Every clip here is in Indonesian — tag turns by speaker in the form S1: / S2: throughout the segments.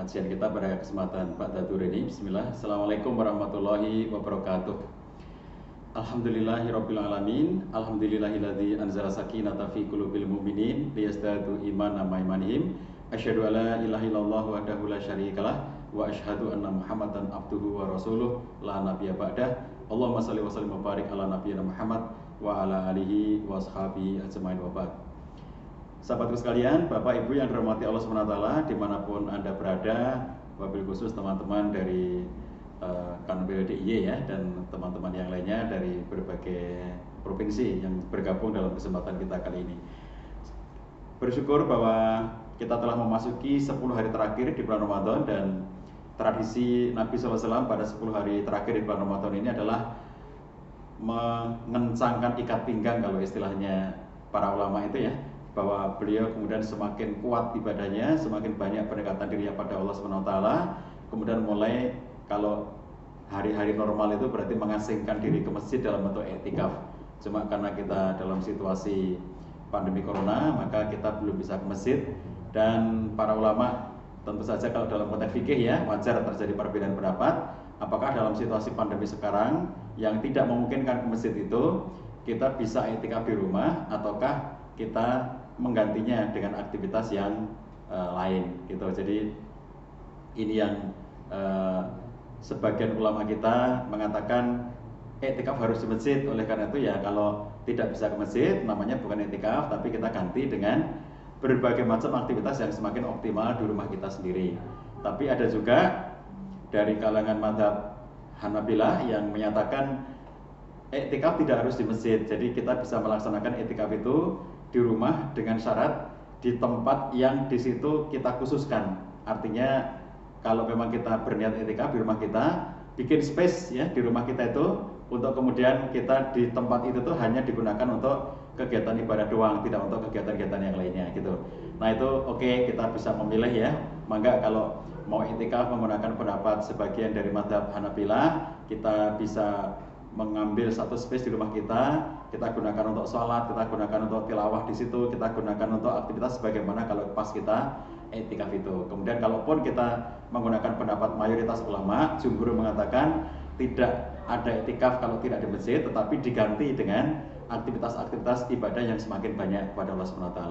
S1: kajian kita pada kesempatan Ba'da-Dhuhr ini. Bismillah. Assalamualaikum warahmatullahi wabarakatuh. Alhamdulillahirabbil alamin. Alhamdulillahilladzi anzala sakinata fi qulubil mu'minin liyazdadu imanan ma imanihim. Asyhadu alla ilaha illallah wahdahu la syarikalah wa asyhadu anna Muhammadan abduhu wa rasuluh la nabiyya ba'dah. Allahumma shalli wa sallim wa barik ala nabiyyina Muhammad wa ala alihi wa ashabihi ajmain wa ba'd. Sahabatku sekalian, Bapak Ibu yang dirahmati Allah SWT, dimanapun Anda berada, wabil khusus teman-teman dari Kanwil DIY ya, dan teman-teman yang lainnya dari berbagai provinsi yang bergabung dalam kesempatan kita kali ini. Bersyukur bahwa kita telah memasuki 10 hari terakhir di bulan Ramadan, dan tradisi Nabi SAW pada 10 hari terakhir di bulan Ramadan ini adalah mengencangkan ikat pinggang kalau istilahnya para ulama itu ya, bahwa beliau kemudian semakin kuat ibadahnya, semakin banyak pendekatan dirinya pada Allah SWT. Kemudian mulai, kalau hari-hari normal itu berarti mengasingkan diri ke masjid dalam bentuk i'tikaf. Cuma karena kita dalam situasi pandemi corona, maka kita belum bisa ke masjid. Dan para ulama tentu saja kalau dalam konteks fikih ya, wajar terjadi perbedaan pendapat. Apakah dalam situasi pandemi sekarang yang tidak memungkinkan ke masjid itu, kita bisa i'tikaf di rumah, ataukah kita menggantinya dengan aktivitas yang lain gitu. Jadi ini yang sebagian ulama kita mengatakan i'tikaf harus di masjid. Oleh karena itu ya, kalau tidak bisa ke masjid namanya bukan i'tikaf, tapi kita ganti dengan berbagai macam aktivitas yang semakin optimal di rumah kita sendiri. Tapi ada juga dari kalangan mazhab Hanabilah yang menyatakan i'tikaf tidak harus di masjid. Jadi kita bisa melaksanakan i'tikaf itu di rumah dengan syarat di tempat yang di situ kita khususkan. Artinya kalau memang kita berniat i'tikaf di rumah kita, bikin space ya di rumah kita itu, untuk kemudian kita di tempat itu tuh hanya digunakan untuk kegiatan ibadah doang, tidak untuk kegiatan-kegiatan yang lainnya gitu. Nah itu oke, kita bisa memilih ya. Maka kalau mau i'tikaf menggunakan pendapat sebagian dari mazhab Hanabilah, kita bisa mengambil satu space di rumah kita gunakan untuk sholat, kita gunakan untuk tilawah di situ, kita gunakan untuk aktivitas sebagaimana kalau pas kita i'tikaf itu. Kemudian kalaupun kita menggunakan pendapat mayoritas ulama, jumhur mengatakan tidak ada i'tikaf kalau tidak di masjid, tetapi diganti dengan aktivitas-aktivitas ibadah yang semakin banyak kepada Allah SWT.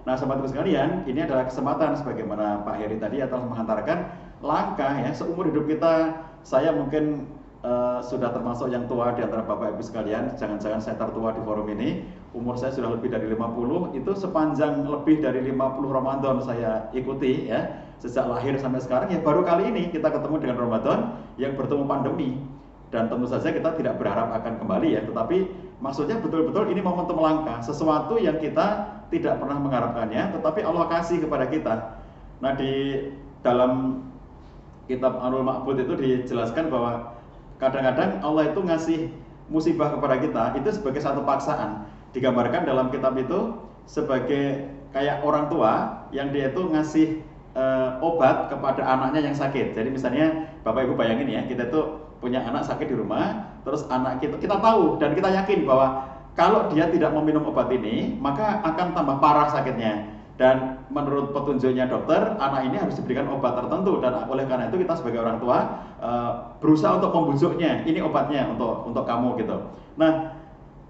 S1: Nah, sahabatku sekalian, ini adalah kesempatan sebagaimana Pak Heri tadi telah mengantarkan langkah ya, seumur hidup kita. Saya mungkin sudah termasuk yang tua di antara Bapak Ibu sekalian. Jangan-jangan saya tertua di forum ini. Umur saya sudah lebih dari 50. Itu sepanjang lebih dari 50 Ramadan saya ikuti ya. Sejak lahir sampai sekarang ya, baru kali ini kita ketemu dengan Ramadan yang bertemu pandemi. Dan tentu saja kita tidak berharap akan kembali ya, tetapi maksudnya betul-betul ini momentum langka, sesuatu yang kita tidak pernah mengharapkannya, tetapi Allah kasih kepada kita. Nah, di dalam kitab Anul Ma'bud itu dijelaskan bahwa kadang-kadang Allah itu ngasih musibah kepada kita itu sebagai satu paksaan. Digambarkan dalam kitab itu sebagai kayak orang tua yang dia itu ngasih obat kepada anaknya yang sakit. Jadi misalnya Bapak Ibu bayangin ya, kita tuh punya anak sakit di rumah, terus anak kita tahu dan kita yakin bahwa kalau dia tidak meminum obat ini maka akan tambah parah sakitnya. Dan menurut petunjuknya dokter, anak ini harus diberikan obat tertentu, dan oleh karena itu kita sebagai orang tua berusaha untuk membujuknya, ini obatnya untuk kamu gitu. Nah,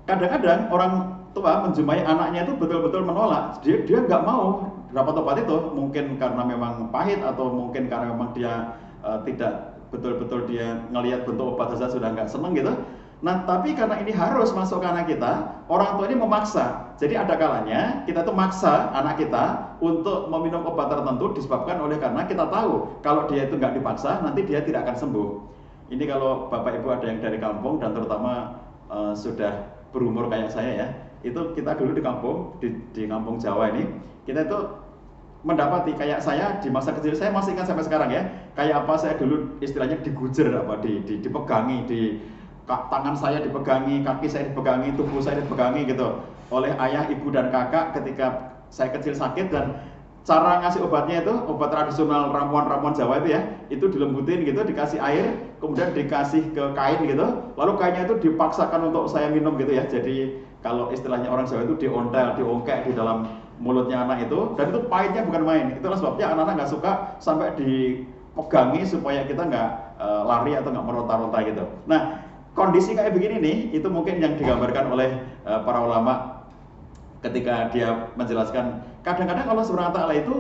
S1: kadang-kadang orang tua menjumpai anaknya itu betul-betul menolak, dia nggak mau dapat obat itu, mungkin karena memang pahit atau mungkin karena memang dia tidak betul-betul dia ngelihat bentuk obat saja sudah nggak seneng gitu. Nah, tapi karena ini harus masuk ke anak kita, orang tua ini memaksa. Jadi ada kalanya kita tuh maksa anak kita untuk meminum obat tertentu disebabkan oleh karena kita tahu kalau dia itu nggak dipaksa nanti dia tidak akan sembuh. Ini kalau Bapak Ibu ada yang dari kampung dan terutama sudah berumur kayak saya ya, itu kita dulu di kampung, di kampung Jawa ini, kita itu mendapati kayak saya di masa kecil, saya masih ingat sampai sekarang ya, kayak apa saya dulu istilahnya digujer, apa dipegangi, tangan saya dipegangi, kaki saya dipegangi, tubuh saya dipegangi gitu oleh ayah, ibu dan kakak ketika saya kecil sakit. Dan cara ngasih obatnya itu obat tradisional ramuan-ramuan Jawa itu ya, itu dilembutin gitu, dikasih air, kemudian dikasih ke kain gitu, lalu kainnya itu dipaksakan untuk saya minum gitu ya. Jadi kalau istilahnya orang Jawa itu diontel, diongkek di dalam mulutnya anak itu, dan itu pahitnya bukan main. Itulah sebabnya anak-anak nggak suka sampai dipegangi supaya kita nggak lari atau nggak meronta-ronta gitu. Nah, kondisi kayak begini nih, itu mungkin yang digambarkan oleh para ulama ketika dia menjelaskan kadang-kadang Allah Subhanahu wa taala itu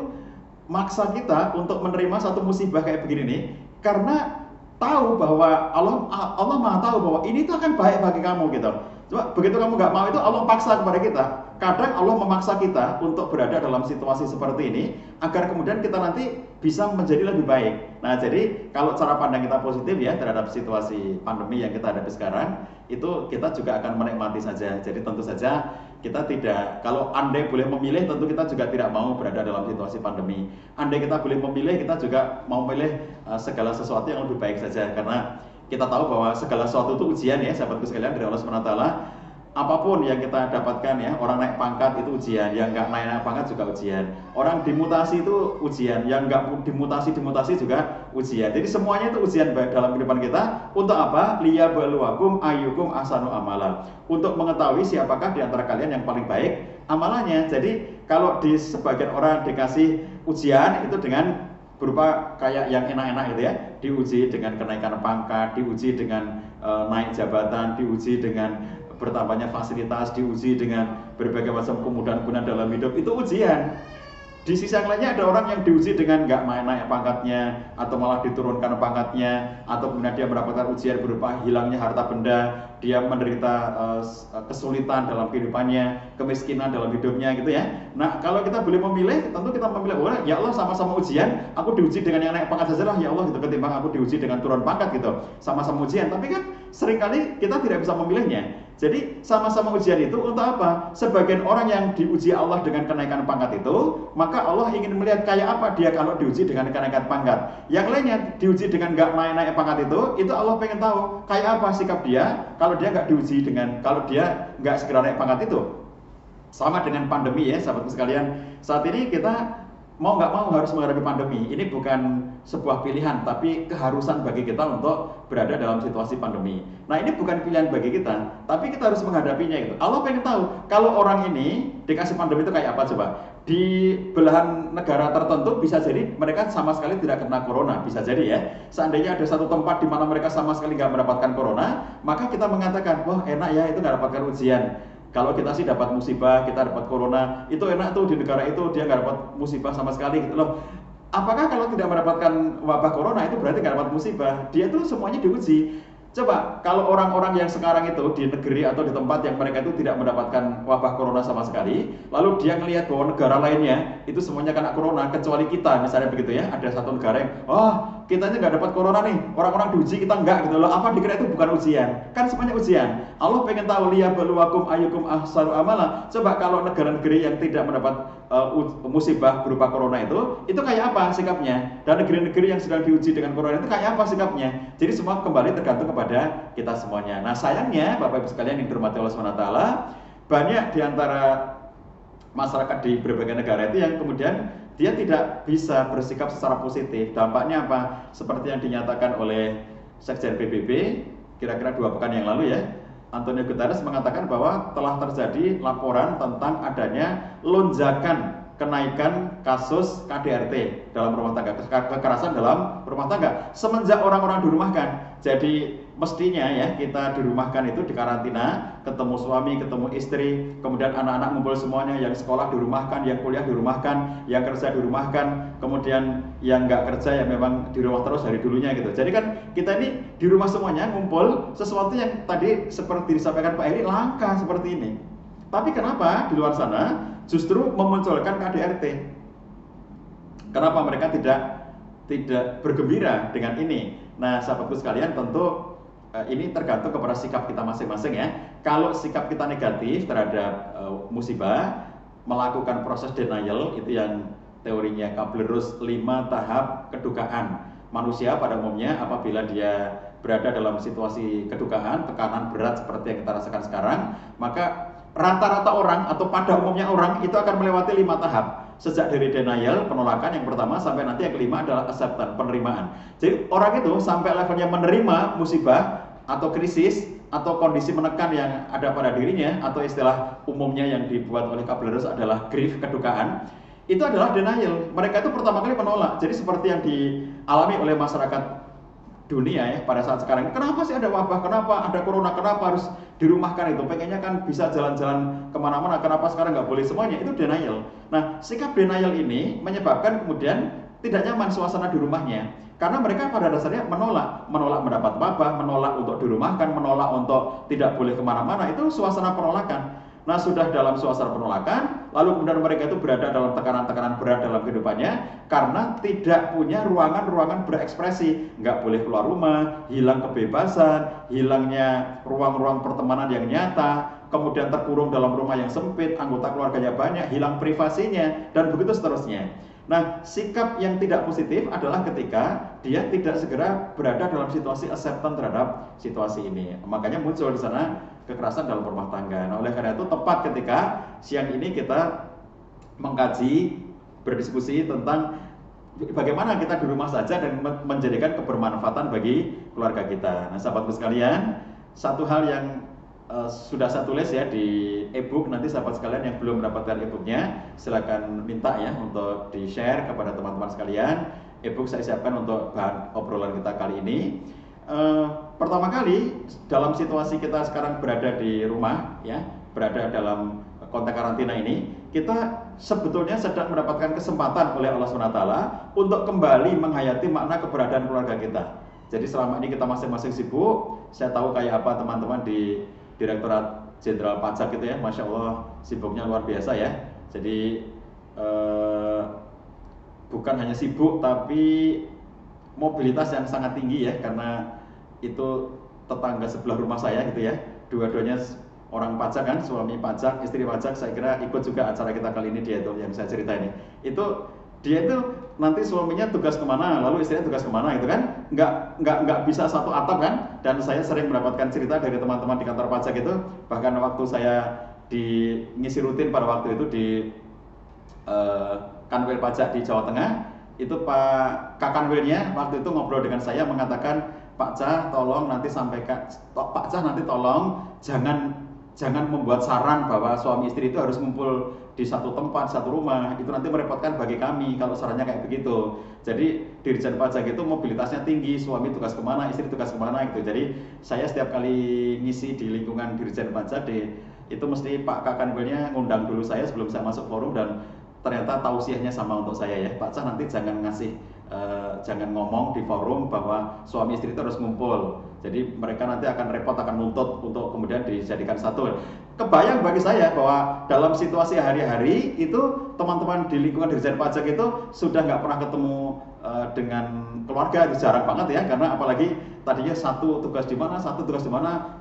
S1: maksa kita untuk menerima satu musibah kayak begini nih, karena tahu bahwa Allah Maha tahu bahwa ini tuh akan baik bagi kamu gitu. Cuma begitu kamu nggak mau itu Allah paksa kepada kita. Kadang Allah memaksa kita untuk berada dalam situasi seperti ini agar kemudian kita nanti bisa menjadi lebih baik. Nah, jadi kalau cara pandang kita positif ya terhadap situasi pandemi yang kita hadapi sekarang, itu kita juga akan menikmati saja. Jadi tentu saja kita tidak, kalau andai boleh memilih, tentu kita juga tidak mau berada dalam situasi pandemi. Andai kita boleh memilih, kita juga mau memilih segala sesuatu yang lebih baik saja, karena kita tahu bahwa segala sesuatu itu ujian ya, sahabatku sekalian, dari Allah SWT. Apapun yang kita dapatkan ya, orang naik pangkat itu ujian, yang nggak naik pangkat juga ujian. Orang dimutasi itu ujian, yang nggak dimutasi juga ujian. Jadi semuanya itu ujian dalam kehidupan kita. Untuk apa? Liyabluwakum ayyukum ahsanu amala. Untuk mengetahui siapakah di antara kalian yang paling baik amalannya. Jadi kalau di sebagian orang dikasih ujian itu dengan berupa kayak yang enak-enak gitu ya, diuji dengan kenaikan pangkat, diuji dengan naik jabatan, diuji dengan bertambahnya fasilitas, diuji dengan berbagai macam kemudahan-kemudahan dalam hidup, itu ujian. Di sisi yang lainnya ada orang yang diuji dengan nggak naik pangkatnya, atau malah diturunkan pangkatnya, atau kemudian dia mendapatkan ujian berupa hilangnya harta benda, dia menderita kesulitan dalam kehidupannya, kemiskinan dalam hidupnya gitu ya. Nah, kalau kita boleh memilih, tentu kita memilih, oh ya Allah sama-sama ujian, aku diuji dengan yang naik pangkat saja lah ya Allah gitu, ketimbang aku diuji dengan turun pangkat gitu. Sama-sama ujian, tapi kan seringkali kita tidak bisa memilihnya. Jadi sama-sama ujian itu untuk apa? Sebagian orang yang diuji Allah dengan kenaikan pangkat itu, maka Allah ingin melihat kayak apa dia kalau diuji dengan kenaikan pangkat. Yang lainnya diuji dengan nggak naik pangkat itu Allah pengen tahu kayak apa sikap dia kalau dia nggak diuji dengan, kalau dia nggak segera naik pangkat itu. Sama dengan pandemi ya, sahabatku sekalian. Saat ini kita mau nggak mau harus menghadapi pandemi. Ini bukan sebuah pilihan, tapi keharusan bagi kita untuk berada dalam situasi pandemi. Nah, ini bukan pilihan bagi kita, tapi kita harus menghadapinya gitu. Allah pengen tahu kalau orang ini dikasih pandemi itu kayak apa coba. Di belahan negara tertentu bisa jadi mereka sama sekali tidak kena corona, bisa jadi ya. Seandainya ada satu tempat di mana mereka sama sekali nggak mendapatkan corona, maka kita mengatakan, wah enak ya itu nggak dapatkan ujian. Kalau kita sih dapat musibah, kita dapat corona, itu enak tuh di negara itu dia nggak dapat musibah sama sekali gitu loh. Apakah kalau tidak mendapatkan wabah corona itu berarti nggak dapat musibah? Dia tuh semuanya diuji. Coba kalau orang-orang yang sekarang itu di negeri atau di tempat yang mereka itu tidak mendapatkan wabah corona sama sekali, lalu dia ngelihat bahwa negara lainnya itu semuanya kena corona kecuali kita, misalnya begitu ya, ada satu negara yang kita ini nggak dapat corona nih, orang-orang diuji kita nggak gitu loh. Apa dikira itu bukan ujian? Kan semuanya ujian. Allah pengen tahu liyabluwakum ayyukum ahsanu amala. Coba kalau negara-negeri yang tidak mendapat musibah berupa corona itu kayak apa sikapnya? Dan negeri-negeri yang sedang diuji dengan corona itu kayak apa sikapnya? Jadi semua kembali tergantung kepada kita semuanya. Nah, sayangnya Bapak Ibu sekalian yang dirahmati Allah SWT, banyak di antara masyarakat di berbagai negara itu yang kemudian dia tidak bisa bersikap secara positif. Dampaknya apa? Seperti yang dinyatakan oleh Sekjen PBB kira-kira 2 pekan yang lalu ya, Antonio Guterres mengatakan bahwa telah terjadi laporan tentang adanya lonjakan kenaikan kasus KDRT dalam rumah tangga, kekerasan dalam rumah tangga semenjak orang-orang dirumahkan. Jadi mestinya ya kita dirumahkan itu di karantina, ketemu suami, ketemu istri, kemudian anak-anak ngumpul semuanya, yang sekolah dirumahkan, yang kuliah dirumahkan, yang kerja dirumahkan, kemudian yang nggak kerja yang memang di rumah terus dari dulunya gitu. Jadi kan kita ini di rumah semuanya ngumpul, sesuatu yang tadi seperti disampaikan Pak Heri langka seperti ini. Tapi kenapa di luar sana justru memunculkan KDRT? Kenapa mereka tidak bergembira dengan ini? Nah, sahabatku sekalian, tentu ini tergantung kepada sikap kita masing-masing ya. Kalau sikap kita negatif terhadap musibah, melakukan proses denial, itu yang teorinya Kabler-Ross 5 tahap kedukaan. Manusia pada umumnya apabila dia berada dalam situasi kedukaan, tekanan berat seperti yang kita rasakan sekarang, maka rata-rata orang atau pada umumnya orang itu akan melewati 5 tahap. Sejak dari denial, penolakan yang pertama, sampai nanti yang kelima adalah acceptance, penerimaan. Jadi orang itu sampai levelnya menerima musibah atau krisis atau kondisi menekan yang ada pada dirinya, atau istilah umumnya yang dibuat oleh Kabler-Ross adalah grief, kedukaan, itu adalah denial. Mereka itu pertama kali menolak. Jadi seperti yang dialami oleh masyarakat dunia ya pada saat sekarang, kenapa sih ada wabah, kenapa ada corona, kenapa harus dirumahkan, itu pengennya kan bisa jalan-jalan kemana-mana, kenapa sekarang nggak boleh, semuanya itu denial. Nah, sikap denial ini menyebabkan kemudian tidak nyaman suasana di rumahnya, karena mereka pada dasarnya menolak mendapat wabah, menolak untuk dirumahkan, menolak untuk tidak boleh kemana-mana, itu suasana penolakan. Nah, sudah dalam suasana penolakan, lalu kemudian mereka itu berada dalam tekanan-tekanan berat dalam kehidupannya karena tidak punya ruangan-ruangan berekspresi, nggak boleh keluar rumah, hilang kebebasan, hilangnya ruang-ruang pertemanan yang nyata, kemudian terkurung dalam rumah yang sempit, anggota keluarganya banyak, hilang privasinya, dan begitu seterusnya. Nah, sikap yang tidak positif adalah ketika dia tidak segera berada dalam situasi acceptance terhadap situasi ini. Makanya muncul di sana kekerasan dalam rumah tangga. Nah, oleh karena itu tepat ketika siang ini kita mengkaji, berdiskusi tentang bagaimana kita di rumah saja dan menjadikan kebermanfaatan bagi keluarga kita. Nah, sahabatku sekalian, satu hal yang sudah saya tulis ya di e-book, nanti sahabat sekalian yang belum mendapatkan e-booknya silakan minta ya untuk di share kepada teman-teman sekalian. E-book saya siapkan untuk bahan obrolan kita kali ini. Pertama kali dalam situasi kita sekarang berada di rumah ya, berada dalam konteks karantina ini, kita sebetulnya sedang mendapatkan kesempatan oleh Allah SWT untuk kembali menghayati makna keberadaan keluarga kita. Jadi selama ini kita masing-masing sibuk, saya tahu kayak apa teman-teman di Direktorat Jenderal Pajak itu ya, Masya Allah sibuknya luar biasa ya. Jadi bukan hanya sibuk tapi mobilitas yang sangat tinggi ya, karena itu tetangga sebelah rumah saya gitu ya, dua-duanya orang pajak kan, suami pajak, istri pajak. Saya kira ikut juga acara kita kali ini, dia itu yang saya cerita ini. Dia itu nanti suaminya tugas kemana, lalu istrinya tugas kemana, itu kan nggak bisa satu atap kan. Dan saya sering mendapatkan cerita dari teman-teman di kantor pajak itu, bahkan waktu saya ngisi rutin pada waktu itu di Kanwil Pajak di Jawa Tengah, itu Pak Kakanwilnya waktu itu ngobrol dengan saya mengatakan, Pak Cah tolong nanti sampaikan, Pak Cah nanti tolong jangan membuat saran bahwa suami istri itu harus ngumpul di satu tempat, satu rumah, itu nanti merepotkan bagi kami kalau sarannya kayak begitu. Jadi Dirjen Pajak itu mobilitasnya tinggi, suami tugas kemana, istri tugas kemana gitu. Jadi saya setiap kali ngisi di lingkungan Dirjen Pajak itu mesti Pak Kakanwilnya ngundang dulu saya sebelum saya masuk forum, dan ternyata tausiahnya sama untuk saya ya, Pak Cah nanti jangan ngomong di forum bahwa suami istri itu harus ngumpul. Jadi mereka nanti akan repot, akan nuntut untuk kemudian dijadikan satu. Kebayang bagi saya bahwa dalam situasi hari-hari itu teman-teman di lingkungan Dirjen Pajak itu sudah nggak pernah ketemu dengan keluarga, itu jarang banget ya, karena apalagi tadinya satu tugas di mana,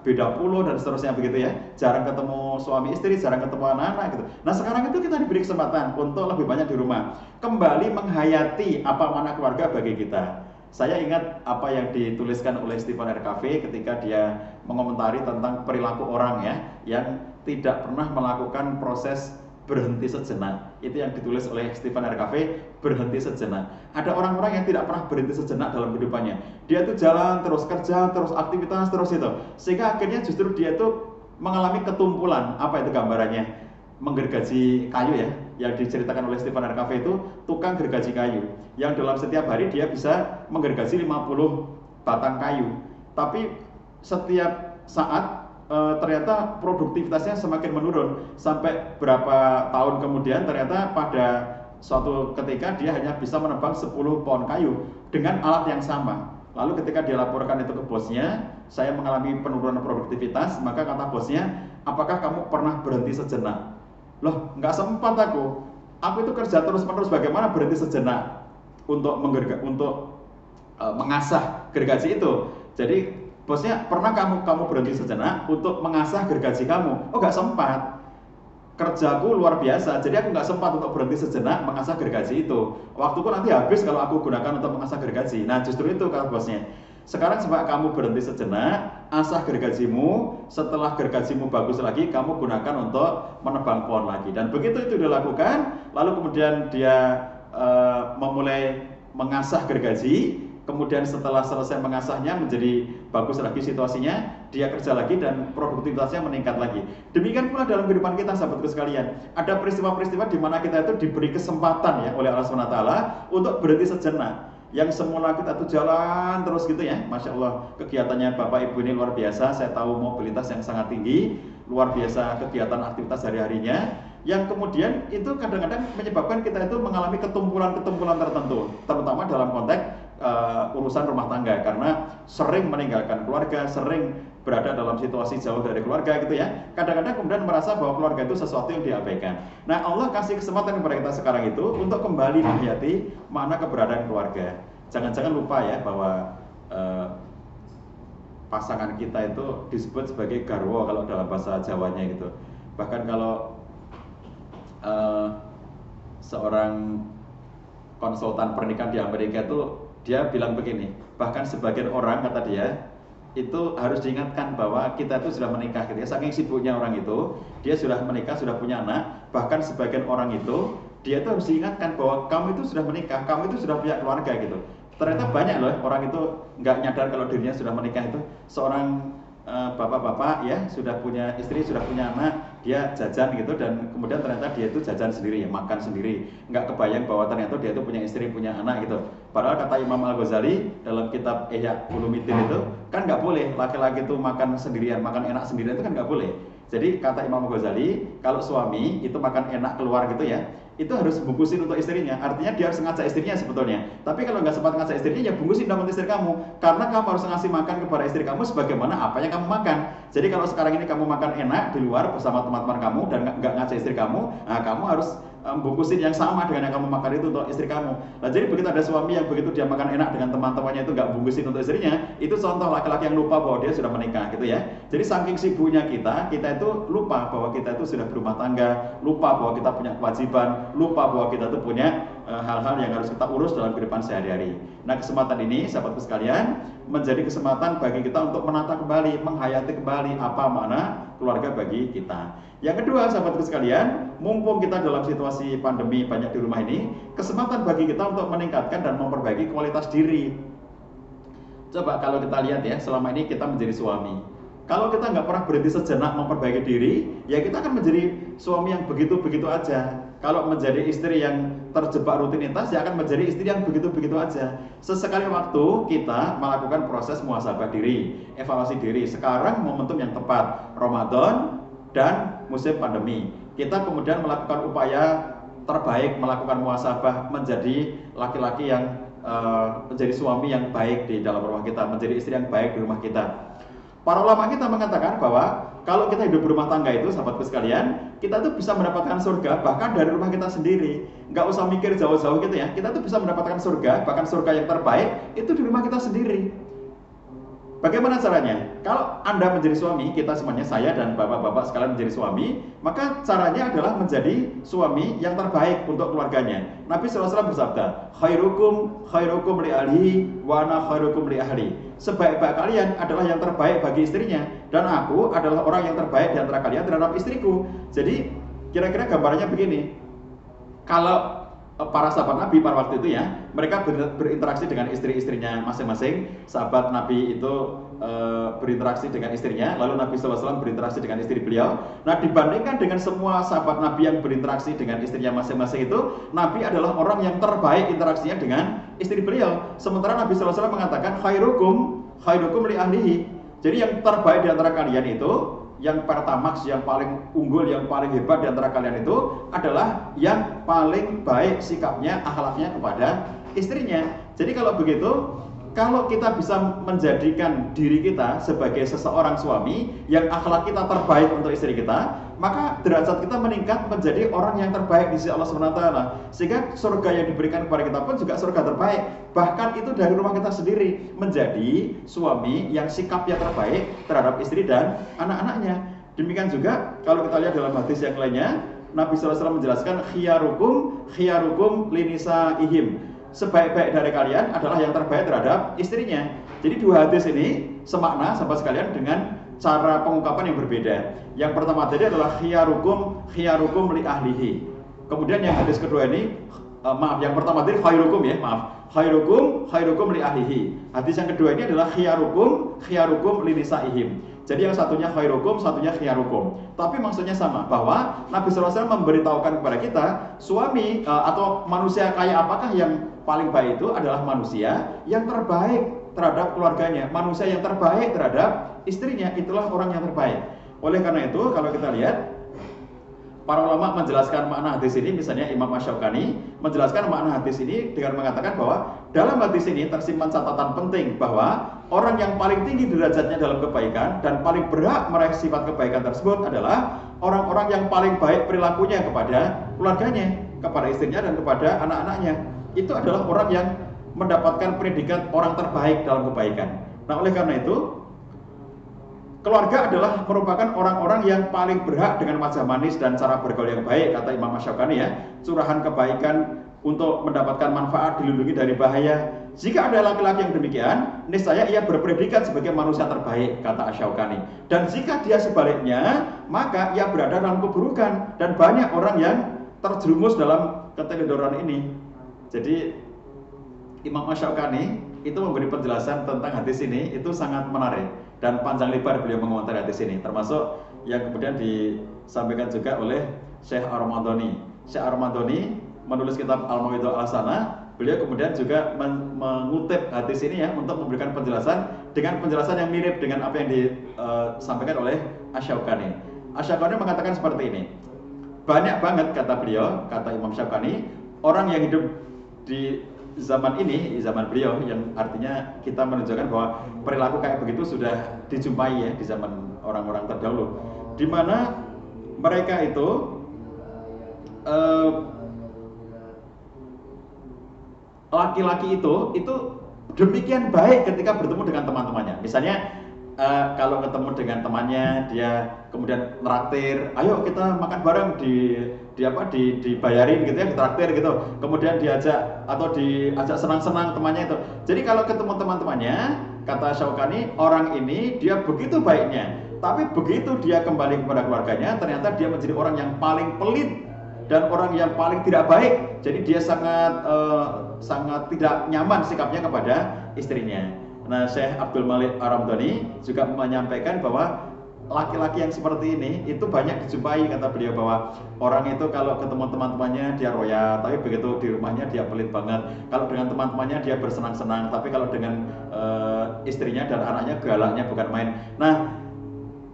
S1: beda pulau dan seterusnya begitu ya. Jarang ketemu suami istri, jarang ketemu anak-anak gitu. Nah, sekarang itu kita diberi kesempatan untuk lebih banyak di rumah, kembali menghayati apa makna keluarga bagi kita. Saya ingat apa yang dituliskan oleh Stephen R. Covey ketika dia mengomentari tentang perilaku orang ya, yang tidak pernah melakukan proses berhenti sejenak. Itu yang ditulis oleh Stephen R. Covey, berhenti sejenak. Ada orang-orang yang tidak pernah berhenti sejenak dalam kehidupannya. Dia itu jalan terus, kerja terus, aktivitas terus itu. Sehingga akhirnya justru dia itu mengalami ketumpulan. Apa itu gambarannya? Menggergaji kayu ya, yang diceritakan oleh Stephen R. Covey itu tukang gergaji kayu, yang dalam setiap hari dia bisa menggergaji 50 batang kayu. Tapi setiap saat ternyata produktivitasnya semakin menurun, sampai berapa tahun kemudian ternyata pada suatu ketika dia hanya bisa menebang 10 pohon kayu dengan alat yang sama. Lalu ketika dia laporkan itu ke bosnya, saya mengalami penurunan produktivitas, maka kata bosnya, apakah kamu pernah berhenti sejenak? Loh, nggak sempat aku itu kerja terus-menerus, bagaimana berhenti sejenak untuk mengasah gergaji itu. Jadi bosnya, pernah kamu berhenti sejenak untuk mengasah gergaji kamu? Oh, nggak sempat, kerjaku luar biasa, jadi aku nggak sempat untuk berhenti sejenak mengasah gergaji itu. Waktuku nanti habis kalau aku gunakan untuk mengasah gergaji. Nah, justru itu kata bosnya, sekarang coba kamu berhenti sejenak, asah gergajimu, setelah gergajimu bagus lagi, kamu gunakan untuk menebang pohon lagi. Dan begitu itu dilakukan, lalu kemudian dia memulai mengasah gergaji, kemudian setelah selesai mengasahnya menjadi bagus lagi situasinya, dia kerja lagi dan produktivitasnya meningkat lagi. Demikian pula dalam kehidupan kita, sahabatku sekalian, ada peristiwa-peristiwa di mana kita itu diberi kesempatan ya oleh Allah SWT untuk berhenti sejenak. Yang semula kita tuh jalan terus gitu ya, Masya Allah, kegiatannya Bapak Ibu ini luar biasa. Saya tahu mobilitas yang sangat tinggi, luar biasa kegiatan aktivitas hari-harinya, yang kemudian itu kadang-kadang menyebabkan kita itu mengalami ketumpulan-ketumpulan tertentu, terutama dalam konteks urusan rumah tangga, karena sering meninggalkan keluarga, sering berada dalam situasi jauh dari keluarga gitu ya. Kadang-kadang kemudian merasa bahwa keluarga itu sesuatu yang diabaikan. Nah, Allah kasih kesempatan kepada kita sekarang itu untuk kembali menghayati makna keberadaan keluarga. Jangan-jangan lupa ya bahwa pasangan kita itu disebut sebagai garwo kalau dalam bahasa Jawanya gitu. Bahkan kalau seorang konsultan pernikahan di Amerika itu dia bilang begini, bahkan sebagian orang, kata dia, itu harus diingatkan bahwa kita itu sudah menikah gitu ya. Saking sibuknya orang itu, dia sudah menikah, sudah punya anak. Bahkan sebagian orang itu, dia itu harus diingatkan bahwa kamu itu sudah menikah, kamu itu sudah punya keluarga gitu. Ternyata banyak loh orang itu nggak nyadar kalau dirinya sudah menikah itu. Seorang bapak-bapak ya, sudah punya istri, sudah punya anak, dia jajan gitu, dan kemudian ternyata dia itu jajan sendiri ya, makan sendiri, nggak kebayang bahwa ternyata dia itu punya istri, punya anak gitu. Padahal kata Imam Al-Ghazali dalam kitab Ihya Ulumuddin itu kan nggak boleh laki-laki itu makan sendirian, makan enak sendirian itu kan nggak boleh. Jadi kata Imam Al-Ghazali, kalau suami itu makan enak keluar gitu ya, itu harus bungkusin untuk istrinya. Artinya dia harus ngajak istrinya sebetulnya. Tapi kalau nggak sempat ngajak istrinya, ya bungkusin dong untuk istri kamu. Karena kamu harus ngasih makan kepada istri kamu sebagaimana apa yang kamu makan. Jadi kalau sekarang ini kamu makan enak di luar bersama teman-teman kamu dan nggak ngajak istri kamu, nah kamu harus bungkusin yang sama dengan yang kamu makan itu untuk istri kamu. Nah, jadi begitu ada suami yang begitu dia makan enak dengan teman-temannya itu nggak bungkusin untuk istrinya, itu contoh laki-laki yang lupa bahwa dia sudah menikah gitu ya. Jadi saking sibuknya kita itu lupa bahwa kita itu sudah berumah tangga, lupa bahwa kita punya kewajiban, lupa bahwa kita itu punya hal-hal yang harus kita urus dalam kehidupan sehari-hari. Nah, kesempatan ini sahabatku sekalian menjadi kesempatan bagi kita untuk menata kembali, menghayati kembali apa makna keluarga bagi kita. Yang kedua, sahabatku sekalian, mumpung kita dalam situasi pandemi banyak di rumah ini, kesempatan bagi kita untuk meningkatkan dan memperbaiki kualitas diri. Coba kalau kita lihat ya, selama ini kita menjadi suami. Kalau kita nggak pernah berhenti sejenak memperbaiki diri, ya kita akan menjadi suami yang begitu-begitu aja. Kalau menjadi istri yang terjebak rutinitas, ya akan menjadi istri yang begitu-begitu aja. Sesekali waktu kita melakukan proses muhasabah diri, evaluasi diri. Sekarang momentum yang tepat, Ramadan dan musim pandemi. Kita kemudian melakukan upaya terbaik, melakukan muhasabah, menjadi laki-laki yang menjadi suami yang baik di dalam rumah kita, menjadi istri yang baik di rumah kita. Para ulama kita mengatakan bahwa kalau kita hidup berumah tangga itu, sahabatku sekalian, kita tuh bisa mendapatkan surga bahkan dari rumah kita sendiri. Nggak usah mikir jauh-jauh gitu ya. Kita tuh bisa mendapatkan surga, bahkan surga yang terbaik itu di rumah kita sendiri. Bagaimana caranya? Kalau Anda menjadi suami, kita semuanya, saya dan bapak-bapak sekalian menjadi suami, maka caranya adalah menjadi suami yang terbaik untuk keluarganya. Nabi SAW bersabda, khairukum li ahlihi wa ana khairukum li ahli. Sebaik-baik kalian adalah yang terbaik bagi istrinya, dan aku adalah orang yang terbaik di antara kalian terhadap istriku. Jadi kira-kira gambarnya begini. Kalau para sahabat Nabi pada waktu itu ya, mereka berinteraksi dengan istri-istrinya masing-masing. Sahabat Nabi itu berinteraksi dengan istrinya, lalu Nabi SAW berinteraksi dengan istri beliau. Nah, dibandingkan dengan semua sahabat Nabi yang berinteraksi dengan istrinya masing-masing itu, Nabi adalah orang yang terbaik interaksinya dengan istri beliau. Sementara Nabi SAW mengatakan khairukum li ahlihi. Jadi yang terbaik di antara kalian itu, yang pertamax, yang paling unggul, yang paling hebat di antara kalian itu adalah yang paling baik sikapnya, akhlaknya kepada istrinya. Jadi kalau begitu, kalau kita bisa menjadikan diri kita sebagai seseorang suami yang akhlak kita terbaik untuk istri kita, maka derajat kita meningkat menjadi orang yang terbaik di sisi Allah SWT. Sehingga surga yang diberikan kepada kita pun juga surga terbaik. Bahkan itu dari rumah kita sendiri, menjadi suami yang sikapnya terbaik terhadap istri dan anak-anaknya. Demikian juga kalau kita lihat dalam hadis yang lainnya, Nabi SAW menjelaskan khiyarukum linisaihim. Sebaik-baik dari kalian adalah yang terbaik terhadap istrinya. Jadi dua hadis ini semakna sahabat sekalian dengan cara pengungkapan yang berbeda. Yang pertama tadi adalah khiyarukum li ahlihi. Kemudian yang hadis kedua ini maaf, yang pertama tadi khairukum ya, maaf. Khairukum li ahlihi. Hadis yang kedua ini adalah khiyarukum li nisaihim. Jadi yang satunya khairukum, satunya khiyarukum. Tapi maksudnya sama, bahwa Nabi SAW memberitahukan kepada kita, suami atau manusia kaya apakah yang paling baik itu adalah manusia yang terbaik terhadap keluarganya, manusia yang terbaik terhadap istrinya, itulah orang yang terbaik. Oleh karena itu, kalau kita lihat, para ulama menjelaskan makna hadis ini, misalnya Imam Asy-Syaukani menjelaskan makna hadis ini dengan mengatakan bahwa dalam hadis ini tersimpan catatan penting bahwa orang yang paling tinggi derajatnya dalam kebaikan dan paling berhak meraih sifat kebaikan tersebut adalah orang-orang yang paling baik perilakunya kepada keluarganya, kepada istrinya dan kepada anak-anaknya. Itu adalah orang yang mendapatkan predikat orang terbaik dalam kebaikan. Nah, oleh karena itu, keluarga adalah merupakan orang-orang yang paling berhak dengan wajah manis dan cara bergaul yang baik, kata Imam Asy-Syaukani ya. Curahan kebaikan untuk mendapatkan manfaat, dilindungi dari bahaya. Jika ada laki-laki yang demikian, niscaya ia berpredikat sebagai manusia terbaik, kata Asy-Syaukani. Dan jika dia sebaliknya, maka ia berada dalam keburukan, dan banyak orang yang terjerumus dalam ketelindoran ini. Jadi Imam Asy-Syaukani itu memberi penjelasan tentang hadis ini, itu sangat menarik dan panjang lebar beliau mengomentari hadis ini, termasuk yang kemudian disampaikan juga oleh Syekh Ar-Ramadhani. Syekh Ar-Ramadhani menulis kitab Al-Mau'idhah Al-Hasanah. Beliau kemudian juga mengutip hadis ini ya, untuk memberikan penjelasan dengan penjelasan yang mirip dengan apa yang disampaikan oleh Asy-Syaukani. Asy-Syaukani mengatakan seperti ini. Banyak banget, kata beliau, kata Imam Syaukani, orang yang hidup di zaman ini, zaman beliau, yang artinya kita menunjukkan bahwa perilaku kayak begitu sudah dijumpai ya di zaman orang-orang terdahulu, di mana mereka itu laki-laki itu demikian baik ketika bertemu dengan teman-temannya. Misalnya kalau ketemu dengan temannya, dia kemudian traktir, ayo kita makan bareng, dibayarin gitu ya, ditraktir gitu. Kemudian diajak senang-senang temannya itu. Jadi kalau ketemu teman-temannya, kata Syaukani, orang ini dia begitu baiknya, tapi begitu dia kembali kepada keluarganya, ternyata dia menjadi orang yang paling pelit dan orang yang paling tidak baik. Jadi dia sangat tidak nyaman sikapnya kepada istrinya. Nah, Syekh Abdul Malik Ar-Ramadhani juga menyampaikan bahwa laki-laki yang seperti ini itu banyak dijumpai, kata beliau, bahwa orang itu kalau ketemu teman-temannya dia roya, tapi begitu di rumahnya dia pelit banget. Kalau dengan teman-temannya dia bersenang-senang, tapi kalau dengan istrinya dan anaknya galaknya bukan main. Nah,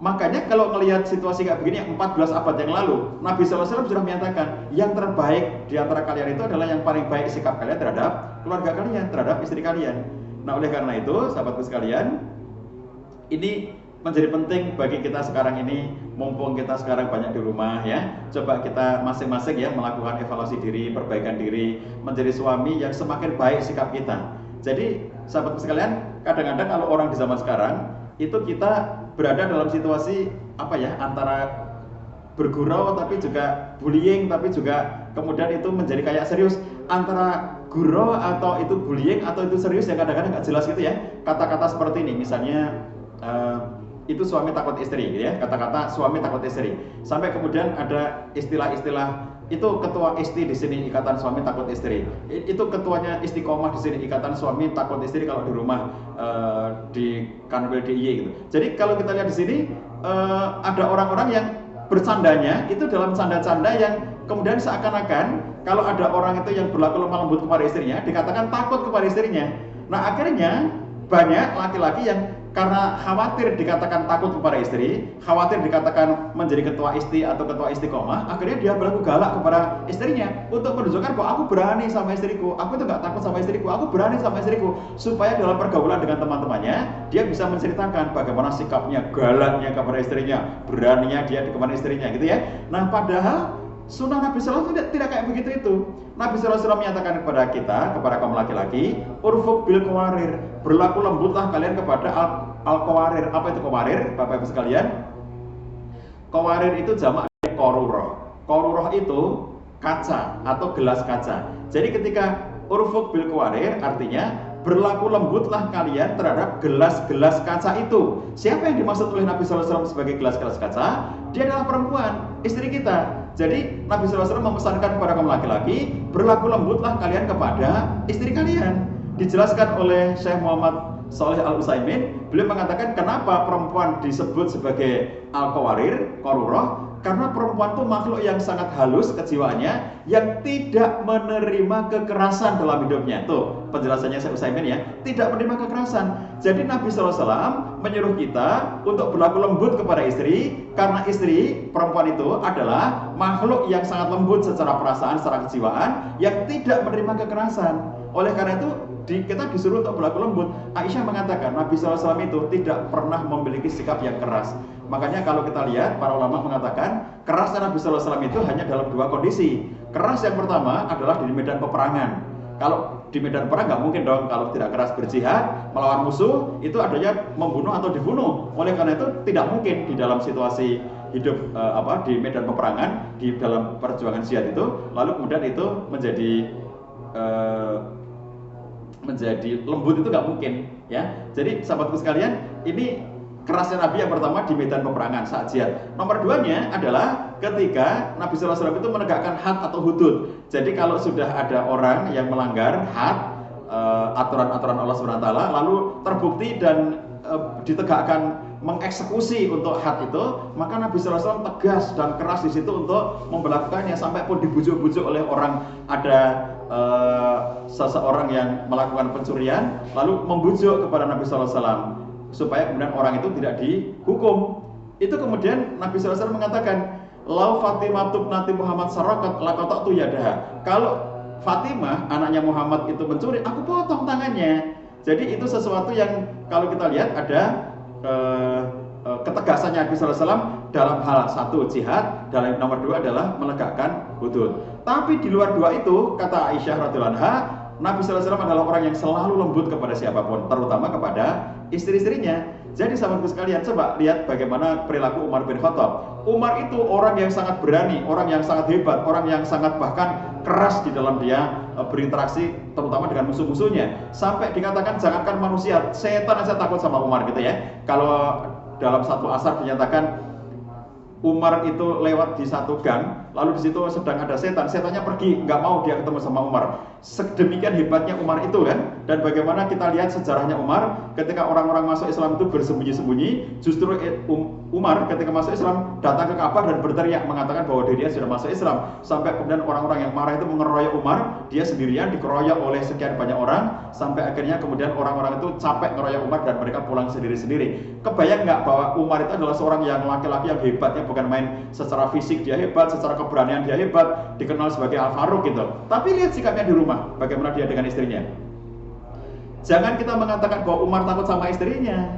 S1: makanya kalau melihat situasi kayak begini yang 14 abad yang lalu, Nabi SAW sudah menyatakan yang terbaik di antara kalian itu adalah yang paling baik sikap kalian terhadap keluarga kalian, terhadap istri kalian. Nah, oleh karena itu, sahabatku sekalian, ini menjadi penting bagi kita sekarang ini, mumpung kita sekarang banyak di rumah ya, coba kita masing-masing ya melakukan evaluasi diri, perbaikan diri, menjadi suami yang semakin baik sikap kita. Jadi, sahabatku sekalian, kadang-kadang kalau orang di zaman sekarang, itu kita berada dalam situasi antara bergurau tapi juga bullying, tapi juga kemudian itu menjadi kayak serius, antara gurau atau itu bullying atau itu serius yang kadang-kadang nggak jelas gitu ya. Kata-kata seperti ini, misalnya itu suami takut istri gitu ya, kata-kata suami takut istri, sampai kemudian ada istilah-istilah, itu ketua isti di sini ikatan suami takut istri, itu ketuanya istiqomah di sini ikatan suami takut istri kalau di rumah di Kanwil DIY gitu. Jadi kalau kita lihat di sini ada orang-orang yang bercandanya itu dalam canda-canda yang kemudian seakan-akan kalau ada orang itu yang berlaku lemah lembut kepada istrinya, dikatakan takut kepada istrinya. Nah, akhirnya banyak laki-laki yang karena khawatir dikatakan takut kepada istri, khawatir dikatakan menjadi ketua isti atau ketua istiqomah, akhirnya dia berlaku galak kepada istrinya untuk menunjukkan bahwa aku berani sama istriku, aku itu nggak takut sama istriku, aku berani sama istriku, supaya dalam pergaulan dengan teman-temannya dia bisa menceritakan bagaimana sikapnya, galaknya kepada istrinya, beraninya dia kepada istrinya gitu ya. Nah, padahal sunnah Nabi SAW tidak kayak begitu itu. Nabi SAW menyatakan kepada kita, kepada kaum laki-laki, urfuk bil qawarir, berlaku lembutlah kalian kepada al-qawarir. Apa itu qawarir, Bapak Ibu sekalian? Qawarir itu jamak dari qaruroh. Qaruroh itu kaca atau gelas kaca. Jadi ketika urfuk bil qawarir artinya berlaku lembutlah kalian terhadap gelas-gelas kaca itu. Siapa yang dimaksud oleh Nabi SAW sebagai gelas-gelas kaca? Dia adalah perempuan, istri kita. Jadi Nabi SAW memesankan kepada kaum laki-laki, berlaku lembutlah kalian kepada istri kalian. Dijelaskan oleh Syekh Muhammad Shalih Al-Utsaimin, beliau mengatakan kenapa perempuan disebut sebagai al-qawarir, qarurah, karena perempuan itu makhluk yang sangat halus kejiwaannya, yang tidak menerima kekerasan dalam hidupnya. Tuh penjelasannya Syekh Utsaimin ya, tidak menerima kekerasan. Jadi Nabi SAW menyuruh kita untuk berlaku lembut kepada istri, karena istri perempuan itu adalah makhluk yang sangat lembut secara perasaan, secara kejiwaan, yang tidak menerima kekerasan. Oleh karena itu kita disuruh untuk berlaku lembut. Aisyah mengatakan Nabi SAW itu tidak pernah memiliki sikap yang keras. Makanya kalau kita lihat, para ulama mengatakan kerasnya Nabi SAW itu hanya dalam dua kondisi. Keras yang pertama adalah di medan peperangan. Kalau di medan perang nggak mungkin dong kalau tidak keras berjihad melawan musuh, itu adanya membunuh atau dibunuh. Oleh karena itu tidak mungkin di dalam situasi hidup di medan peperangan, di dalam perjuangan jihad itu, lalu kemudian itu menjadi lembut, itu nggak mungkin ya. Jadi sahabatku sekalian, ini kerasnya Nabi yang pertama di medan peperangan saat jihad. Nomor duanya adalah ketika Nabi SAW itu menegakkan had atau hudud. Jadi kalau sudah ada orang yang melanggar had, aturan-aturan Allah SWT, lalu terbukti dan ditegakkan mengeksekusi untuk had itu, maka Nabi SAW tegas dan keras di situ untuk memperlakukannya, sampai pun dibujuk-bujuk oleh orang, ada seseorang yang melakukan pencurian lalu membujuk kepada Nabi SAW supaya kemudian orang itu tidak dihukum. Itu kemudian Nabi SAW mengatakan, lau Fatimah tubnati Muhammad sarakat laqata'tu yadaha. Kalau Fatimah anaknya Muhammad itu mencuri, aku potong tangannya. Jadi itu sesuatu yang kalau kita lihat ada ketegasannya Nabi SAW dalam hal satu jihad, dalam nomor dua adalah menegakkan hudud. Tapi di luar dua itu, kata Aisyah radhiyallahu anha, Nabi SAW adalah orang yang selalu lembut kepada siapapun, terutama kepada istri-istrinya. Jadi sahabatku sekalian, coba lihat bagaimana perilaku Umar bin Khattab. Umar itu orang yang sangat berani, orang yang sangat hebat, orang yang sangat bahkan keras di dalam dia berinteraksi, terutama dengan musuh-musuhnya. Sampai dikatakan jangankan manusia, setan aja takut sama Umar gitu ya. Kalau dalam satu asar dinyatakan Umar itu lewat di satu gang, lalu di situ sedang ada setan, setannya pergi, nggak mau dia ketemu sama Umar. Sedemikian hebatnya Umar itu kan. Dan bagaimana kita lihat sejarahnya Umar, ketika orang-orang masuk Islam itu bersembunyi-sembunyi, justru Umar ketika masuk Islam datang ke Ka'bah dan berteriak mengatakan bahwa dirinya sudah masuk Islam. Sampai kemudian orang-orang yang marah itu mengeroyok Umar, dia sendirian dikeroyok oleh sekian banyak orang, sampai akhirnya kemudian orang-orang itu capek ngeroyok Umar dan mereka pulang sendiri-sendiri. Kebayang nggak bahwa Umar itu adalah seorang yang laki-laki yang hebatnya bukan main secara fisik dia hebat, secara keberanian dia hebat, dikenal sebagai Al-Faruq gitu. Tapi lihat sikapnya di rumah, bagaimana dia dengan istrinya. Jangan kita mengatakan bahwa Umar takut sama istrinya.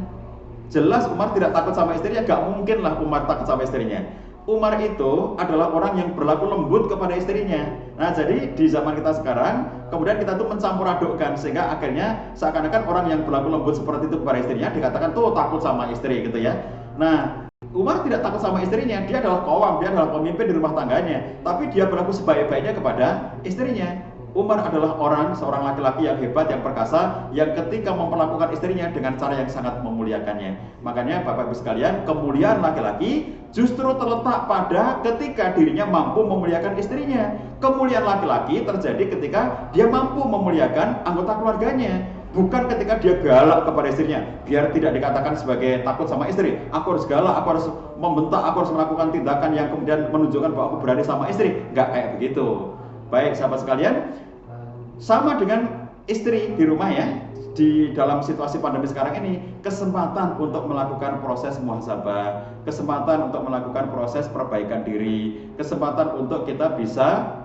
S1: Jelas Umar tidak takut sama istrinya, gak mungkin lah Umar takut sama istrinya. Umar itu adalah orang yang berlaku lembut kepada istrinya. Nah jadi di zaman kita sekarang, kemudian kita tuh mencampur adukkan, sehingga akhirnya seakan-akan orang yang berlaku lembut seperti itu kepada istrinya dikatakan tuh takut sama istri gitu ya. Nah Umar tidak takut sama istrinya, dia adalah qawwam, dia adalah pemimpin di rumah tangganya, tapi dia berlaku sebaik-baiknya kepada istrinya. Umar adalah seorang laki-laki yang hebat, yang perkasa, yang ketika memperlakukan istrinya dengan cara yang sangat memuliakannya. Makanya Bapak Ibu sekalian, kemuliaan laki-laki justru terletak pada ketika dirinya mampu memuliakan istrinya. Kemuliaan laki-laki terjadi ketika dia mampu memuliakan anggota keluarganya. Bukan ketika dia galak kepada istrinya, biar tidak dikatakan sebagai takut sama istri. Aku harus galak, aku harus membentak, aku harus melakukan tindakan yang kemudian menunjukkan bahwa aku berani sama istri. Nggak kayak begitu. Baik sahabat sekalian, sama dengan istri di rumah ya. Di dalam situasi pandemi sekarang ini, kesempatan untuk melakukan proses muhasabah, kesempatan untuk melakukan proses perbaikan diri, kesempatan untuk kita bisa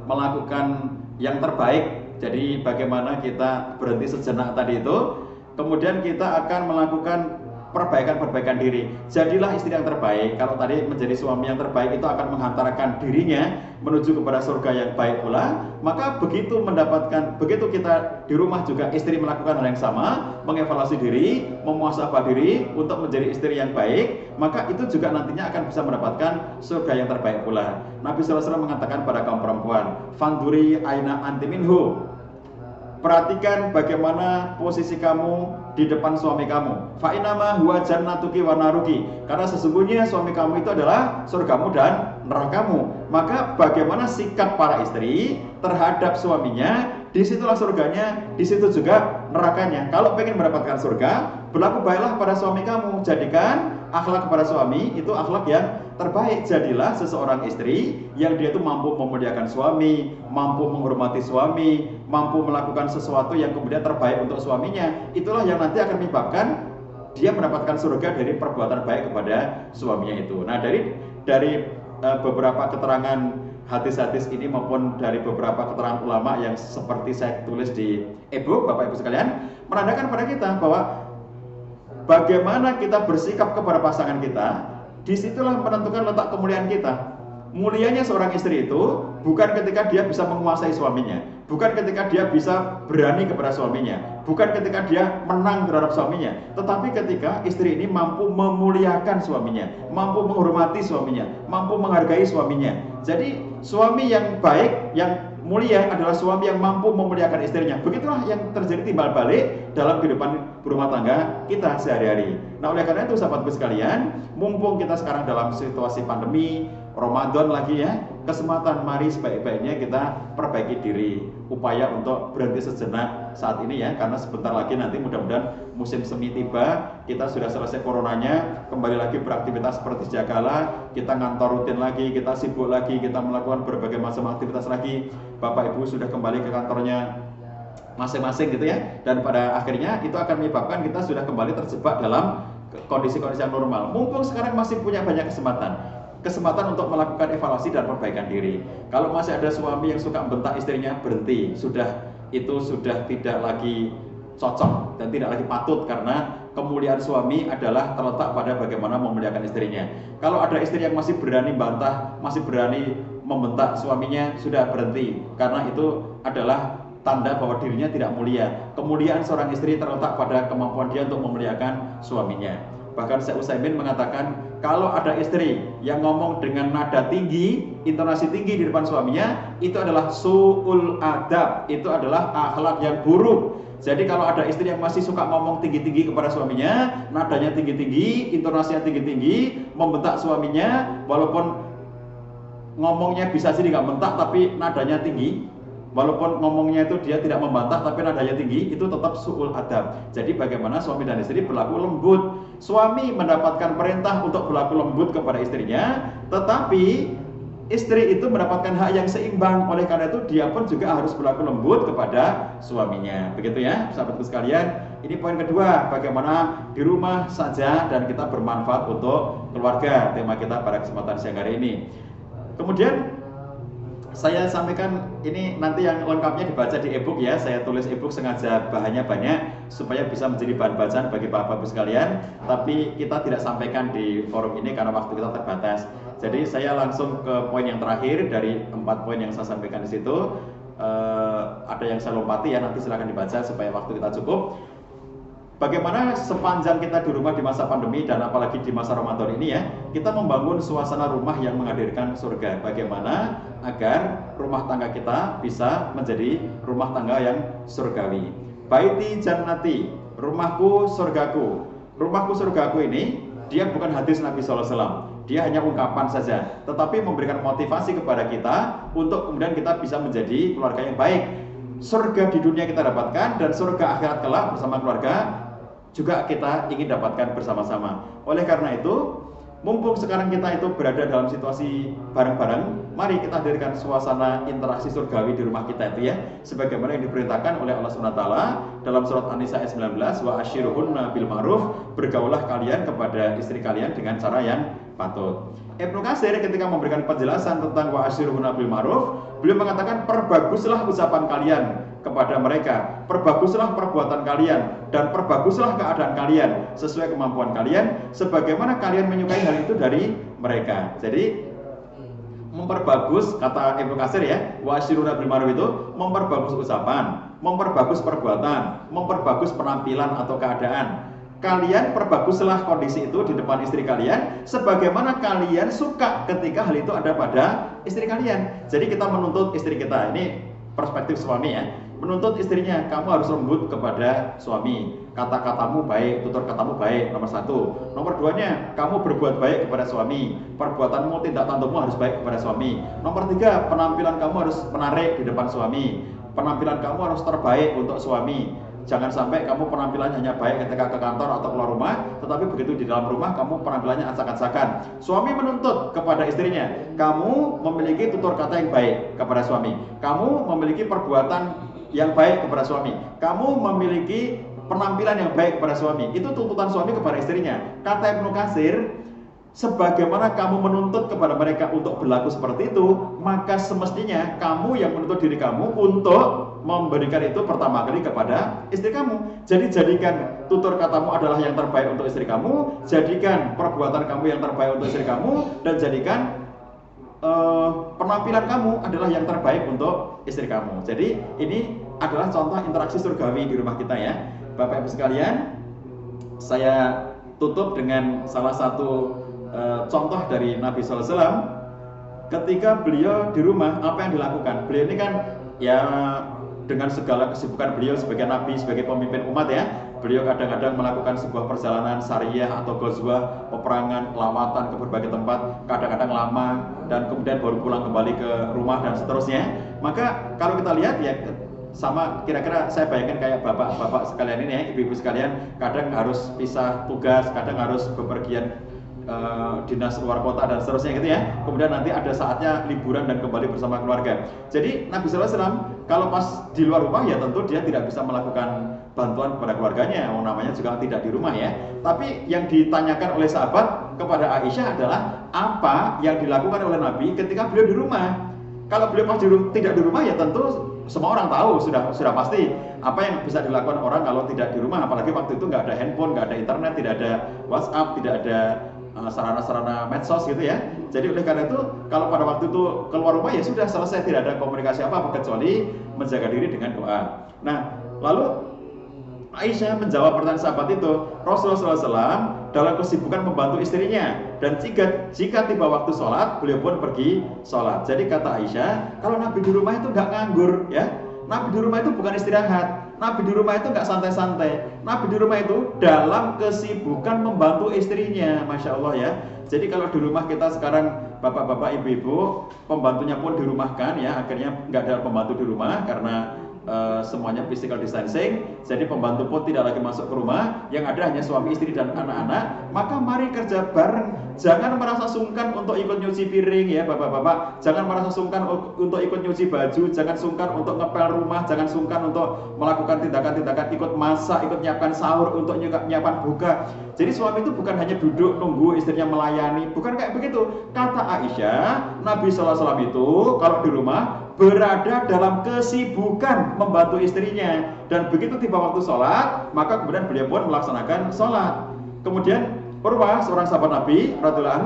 S1: melakukan yang terbaik. Jadi bagaimana kita berhenti sejenak tadi itu, kemudian kita akan melakukan perbaikan diri. Jadilah istri yang terbaik. Kalau tadi menjadi suami yang terbaik itu akan menghantarkan dirinya menuju kepada surga yang baik pula. Maka begitu kita di rumah juga istri melakukan hal yang sama, mengevaluasi diri, memuhasabah diri untuk menjadi istri yang baik, maka itu juga nantinya akan bisa mendapatkan surga yang terbaik pula. Nabi SAW mengatakan pada kaum perempuan, "Fanduri aina anti minhu." Perhatikan bagaimana posisi kamu di depan suami kamu. Fa inama huwa jannatuki wa naruki. Karena sesungguhnya suami kamu itu adalah surgamu dan nerakamu. Maka bagaimana sikap para istri terhadap suaminya, disitulah surganya, disitu juga nerakanya. Kalau pengen mendapatkan surga, berlaku baiklah pada suami kamu. Jadikan akhlak kepada suami itu akhlak yang terbaik. Jadilah seseorang istri yang dia itu mampu memuliakan suami, mampu menghormati suami, mampu melakukan sesuatu yang kemudian terbaik untuk suaminya. Itulah yang nanti akan menyebabkan dia mendapatkan surga dari perbuatan baik kepada suaminya itu. Nah, dari beberapa keterangan hadis-hadis ini maupun dari beberapa keterangan ulama yang seperti saya tulis di e-book, Bapak Ibu sekalian, menandakan pada kita bahwa bagaimana kita bersikap kepada pasangan kita, disitulah menentukan letak kemuliaan kita. Mulianya seorang istri itu bukan ketika dia bisa menguasai suaminya, bukan ketika dia bisa berani kepada suaminya, bukan ketika dia menang terhadap suaminya, tetapi ketika istri ini mampu memuliakan suaminya, mampu menghormati suaminya, mampu menghargai suaminya. Jadi suami yang baik, yang mulia adalah suami yang mampu memuliakan istrinya. Begitulah yang terjadi timbal balik dalam kehidupan berumah tangga kita sehari-hari. Nah, oleh karena itu sahabatku sekalian, mumpung kita sekarang dalam situasi pandemi, Ramadan lagi ya, kesempatan mari sebaik-baiknya kita perbaiki diri. Upaya untuk berhenti sejenak saat ini ya, karena sebentar lagi nanti mudah-mudahan musim semi tiba, kita sudah selesai coronanya, kembali lagi beraktivitas seperti sedia kala, kita ngantor rutin lagi, kita sibuk lagi, kita melakukan berbagai macam aktivitas lagi. Bapak Ibu sudah kembali ke kantornya masing-masing gitu ya, dan pada akhirnya itu akan menyebabkan kita sudah kembali terjebak dalam kondisi-kondisi yang normal. Mumpung sekarang masih punya banyak kesempatan untuk melakukan evaluasi dan perbaikan diri. Kalau masih ada suami yang suka membentak istrinya, berhenti. Itu sudah tidak lagi cocok dan tidak lagi patut, karena kemuliaan suami adalah terletak pada bagaimana memuliakan istrinya. Kalau ada istri yang masih berani bantah, masih berani membentak suaminya, sudah berhenti, karena itu adalah tanda bahwa dirinya tidak mulia. Kemuliaan seorang istri terletak pada kemampuan dia untuk memuliakan suaminya. Bahkan Syekh Utsaimin mengatakan, kalau ada istri yang ngomong dengan nada tinggi, intonasi tinggi di depan suaminya, itu adalah su'ul adab, itu adalah akhlak yang buruk. Jadi kalau ada istri yang masih suka ngomong tinggi-tinggi kepada suaminya, nadanya tinggi-tinggi, intonasinya tinggi-tinggi, membentak suaminya, walaupun ngomongnya bisa sih nggak bentak tapi nadanya tinggi, walaupun ngomongnya itu dia tidak membantah tapi nadanya tinggi, itu tetap su'ul adab. Jadi bagaimana suami dan istri berlaku lembut. Suami mendapatkan perintah untuk berlaku lembut kepada istrinya, tetapi istri itu mendapatkan hak yang seimbang. Oleh karena itu dia pun juga harus berlaku lembut kepada suaminya. Begitu ya sahabatku sekalian. Ini poin kedua, bagaimana di rumah saja dan kita bermanfaat untuk keluarga, tema kita pada kesempatan siang hari ini. Kemudian saya sampaikan ini nanti yang lengkapnya dibaca di e-book ya. Saya tulis e-book sengaja bahannya banyak supaya bisa menjadi bahan bacaan bagi Bapak-Bapak sekalian. Tapi kita tidak sampaikan di forum ini karena waktu kita terbatas. Jadi saya langsung ke poin yang terakhir dari 4 poin yang saya sampaikan di situ. Ada yang saya lompati ya, nanti silakan dibaca supaya waktu kita cukup. Bagaimana sepanjang kita di rumah di masa pandemi dan apalagi di masa Ramadan ini ya, kita membangun suasana rumah yang menghadirkan surga. Bagaimana agar rumah tangga kita bisa menjadi rumah tangga yang surgawi. Baiti jannati, rumahku surgaku. Rumahku surgaku ini dia bukan hadis Nabi SAW, dia hanya ungkapan saja, tetapi memberikan motivasi kepada kita untuk kemudian kita bisa menjadi keluarga yang baik. Surga di dunia kita dapatkan dan surga akhirat kelak bersama keluarga juga kita ingin dapatkan bersama-sama. Oleh karena itu, mumpung sekarang kita itu berada dalam situasi bareng-bareng, mari kita hadirkan suasana interaksi surgawi di rumah kita itu ya, sebagaimana yang diperintahkan oleh Allah SWT dalam surat An-Nisa ayat 19, wa ashiruhunna bil ma'ruf, bergaulah kalian kepada istri kalian dengan cara yang patut. Ibnu Katsir ketika memberikan penjelasan tentang wa ashiruhunna bil ma'ruf, beliau mengatakan perbaguslah ucapan kalian kepada mereka, perbaguslah perbuatan kalian, dan perbaguslah keadaan kalian sesuai kemampuan kalian, sebagaimana kalian menyukai hal itu dari mereka. Jadi memperbagus, kata Ibnu Katsir ya, wa asyiruna bil ma'ruf itu memperbagus ucapan, memperbagus perbuatan, memperbagus penampilan atau keadaan. Kalian perbaguslah kondisi itu di depan istri kalian sebagaimana kalian suka ketika hal itu ada pada istri kalian. Jadi kita menuntut istri kita, ini perspektif suami ya, menuntut istrinya, kamu harus lembut kepada suami, kata-katamu baik, tutur katamu baik, nomor satu. Nomor duanya, kamu berbuat baik kepada suami, perbuatanmu, tindak tandukmu harus baik kepada suami. Nomor tiga, penampilan kamu harus menarik di depan suami, penampilan kamu harus terbaik untuk suami. Jangan sampai kamu penampilannya hanya baik ketika ke kantor atau keluar rumah, tetapi begitu di dalam rumah kamu penampilannya acak-acakan. Suami menuntut kepada istrinya, kamu memiliki tutur kata yang baik kepada suami, kamu memiliki perbuatan yang baik kepada suami, kamu memiliki penampilan yang baik kepada suami. Itu tuntutan suami kepada istrinya. Kata Ibnu Katsir, sebagaimana kamu menuntut kepada mereka untuk berlaku seperti itu, maka semestinya kamu yang menuntut diri kamu untuk memberikan itu pertama kali kepada istri kamu. Jadi jadikan tutur katamu adalah yang terbaik untuk istri kamu, jadikan perbuatan kamu yang terbaik untuk istri kamu, dan jadikan penampilan kamu adalah yang terbaik untuk istri kamu. Jadi ini adalah contoh interaksi surgawi di rumah kita ya, Bapak Ibu sekalian. Saya tutup dengan salah satu contoh dari Nabi SAW. Ketika beliau di rumah, apa yang dilakukan? Beliau ini kan ya dengan segala kesibukan beliau sebagai Nabi, sebagai pemimpin umat ya, beliau kadang-kadang melakukan sebuah perjalanan syariah atau ghazwah, peperangan, lawatan ke berbagai tempat, kadang-kadang lama, dan kemudian baru pulang kembali ke rumah dan seterusnya. Maka kalau kita lihat ya, sama kira-kira saya bayangkan kayak bapak-bapak sekalian ini ya, ibu-ibu sekalian, kadang harus pisah tugas, kadang harus bepergian dinas luar kota dan seterusnya gitu ya. Kemudian nanti ada saatnya liburan dan kembali bersama keluarga. Jadi Nabi SAW kalau pas di luar rumah ya tentu dia tidak bisa melakukan bantuan kepada keluarganya, namanya juga tidak di rumah ya. Tapi yang ditanyakan oleh sahabat kepada Aisyah adalah apa yang dilakukan oleh Nabi ketika beliau di rumah. Kalau beliau pas tidak di rumah ya tentu semua orang tahu, sudah pasti apa yang bisa dilakukan orang kalau tidak di rumah. Apalagi waktu itu nggak ada handphone, nggak ada internet, tidak ada WhatsApp, tidak ada sarana-sarana medsos gitu ya. Jadi oleh karena itu kalau pada waktu itu keluar rumah ya sudah selesai, tidak ada komunikasi apa-apa kecuali menjaga diri dengan doa. Nah lalu Aisyah menjawab pertanyaan sahabat itu, Rasulullah SAW dalam kesibukan membantu istrinya, dan jika tiba waktu sholat beliau pun pergi sholat. Jadi kata Aisyah, kalau Nabi di rumah itu nggak nganggur ya, Nabi di rumah itu bukan istirahat, Nabi di rumah itu nggak santai-santai, Nabi di rumah itu dalam kesibukan membantu istrinya. Masya Allah ya. Jadi kalau di rumah kita sekarang bapak-bapak, ibu-ibu, pembantunya pun dirumahkan ya, akhirnya nggak ada pembantu di rumah karena semuanya physical distancing. Jadi pembantu pun tidak lagi masuk ke rumah, yang ada hanya suami istri dan anak-anak. Maka mari kerja bareng. Jangan merasa sungkan untuk ikut nyuci piring ya bapak-bapak, jangan merasa sungkan untuk ikut nyuci baju, jangan sungkan untuk ngepel rumah, jangan sungkan untuk melakukan tindakan-tindakan ikut masak, ikut nyiapkan sahur, untuk nyiapkan buka. Jadi suami itu bukan hanya duduk nunggu istrinya melayani, bukan kayak begitu. Kata Aisyah, Nabi SAW itu kalau di rumah berada dalam kesibukan membantu istrinya, dan begitu tiba waktu sholat maka kemudian beliau pun melaksanakan sholat. Kemudian Urwah, seorang sahabat Nabi radhiyallahu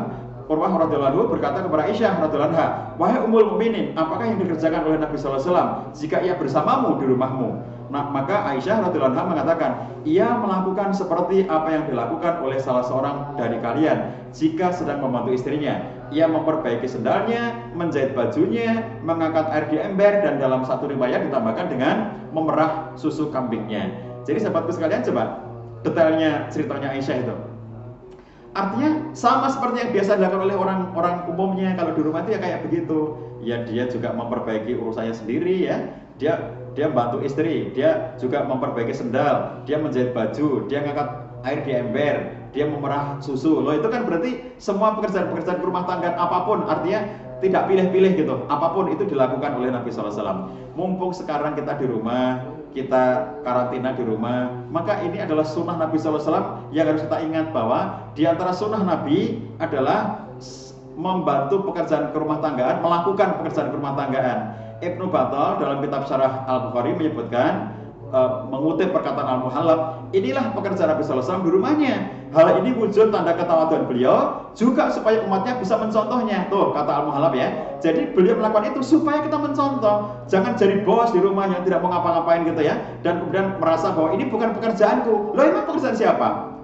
S1: anhu berkata kepada Aisyah radhiyallahu anha, wahai Ummul Mukminin, apakah yang dikerjakan oleh Nabi SAW jika ia bersamamu di rumahmu? Nah, maka Aisyah radhiyallahu anha mengatakan, ia melakukan seperti apa yang dilakukan oleh salah seorang dari kalian jika sedang membantu istrinya. Ia memperbaiki sendalnya, menjahit bajunya, mengangkat air di ember, dan dalam satu riwayat ditambahkan dengan memerah susu kambingnya. Jadi sahabatku sekalian, coba detailnya ceritanya Aisyah itu. Artinya sama seperti yang biasa dilakukan oleh orang umumnya kalau di rumah itu ya kayak begitu. Ya dia juga memperbaiki urusannya sendiri ya. Dia bantu istri, dia juga memperbaiki sendal, dia menjahit baju, dia ngangkat air di ember, dia memerah susu. Loh itu kan berarti semua pekerjaan-pekerjaan rumah tangga apapun, artinya tidak pilih-pilih gitu. Apapun itu dilakukan oleh Nabi SAW. Mumpung sekarang kita di rumah, kita karantina di rumah, maka ini adalah sunnah Nabi SAW yang harus kita ingat, bahwa di antara sunnah Nabi adalah membantu pekerjaan kerumah tanggaan, melakukan pekerjaan kerumah tanggaan. Ibnu Battal dalam kitab Syarah Al-Bukhari menyebutkan, mengutip perkataan Al-Muhallab, inilah pekerjaan Nabi SAW di rumahnya. Hal ini wujud tanda ketawaduan beliau, juga supaya umatnya bisa mencontohnya. Tuh kata Al-Muhallab ya. Jadi beliau melakukan itu supaya kita mencontoh. Jangan jadi bos di rumahnya, tidak mau ngapa-ngapain gitu ya, dan kemudian merasa bahwa ini bukan pekerjaanku. Loh emang pekerjaan siapa?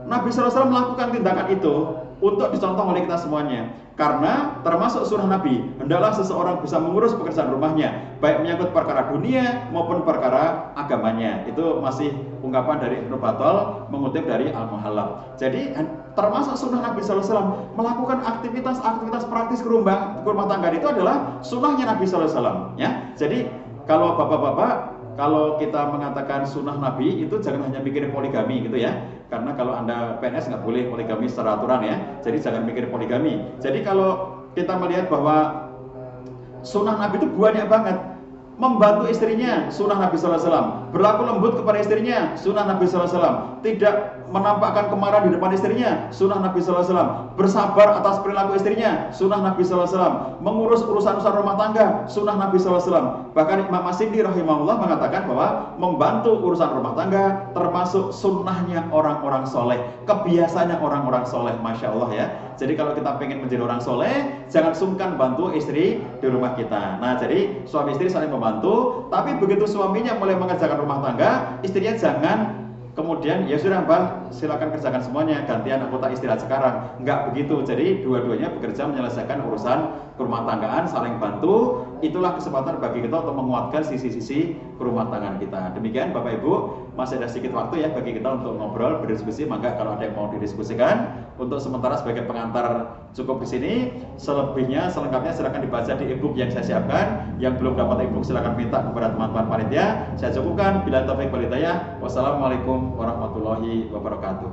S1: Nabi SAW melakukan tindakan itu untuk dicontoh oleh kita semuanya. Karena termasuk sunnah Nabi, hendaklah seseorang bisa mengurus pekerjaan rumahnya, baik menyangkut perkara dunia maupun perkara agamanya. Itu masih ungkapan dari Ibnu Battal mengutip dari Al-Muhallab. Jadi termasuk sunnah Nabi SAW melakukan aktivitas praktis ke rumah tangga itu adalah sunnahnya Nabi SAW. Ya, jadi kalau bapak-bapak, kalau kita mengatakan sunnah Nabi itu jangan hanya mikirin poligami gitu ya. Karena kalau Anda PNS nggak boleh poligami secara aturan ya. Jadi jangan mikir poligami. Jadi kalau kita melihat bahwa sunnah Nabi itu banyak banget. Membantu istrinya, sunnah Nabi SAW. Berlaku lembut kepada istrinya, sunnah Nabi SAW. Tidak menampakkan kemarahan di depan istrinya, sunnah Nabi SAW. Bersabar atas perilaku istrinya, sunnah Nabi SAW. Mengurus urusan-urusan rumah tangga, sunnah Nabi SAW. Bahkan Imam Masyidi rahimahullah mengatakan bahwa membantu urusan rumah tangga termasuk sunnahnya orang-orang soleh, kebiasaannya orang-orang soleh. Masya Allah ya. Jadi kalau kita pengen menjadi orang soleh, jangan sungkan bantu istri di rumah kita. Nah, jadi suami istri saling membantu, tapi begitu suaminya mulai mengerjakan rumah tangga, istrinya jangan kemudian ya sudah Bang, silakan kerjakan semuanya, gantian aku tak istirahat sekarang. Enggak begitu. Jadi dua-duanya bekerja menyelesaikan urusan rumah tanggaan, saling bantu. Itulah kesempatan bagi kita untuk menguatkan sisi-sisi rumah tanggaan kita. Demikian Bapak Ibu, masih ada sedikit waktu ya bagi kita untuk ngobrol, berdiskusi. Maka kalau ada yang mau didiskusikan, untuk sementara sebagai pengantar cukup di sini. Selengkapnya silakan dibaca di e-book yang saya siapkan. Yang belum dapat e-book silakan minta kepada teman-teman panitia. Saya cukupkan. Bila taufik wal hidayah. Wassalamualaikum warahmatullahi wabarakatuh.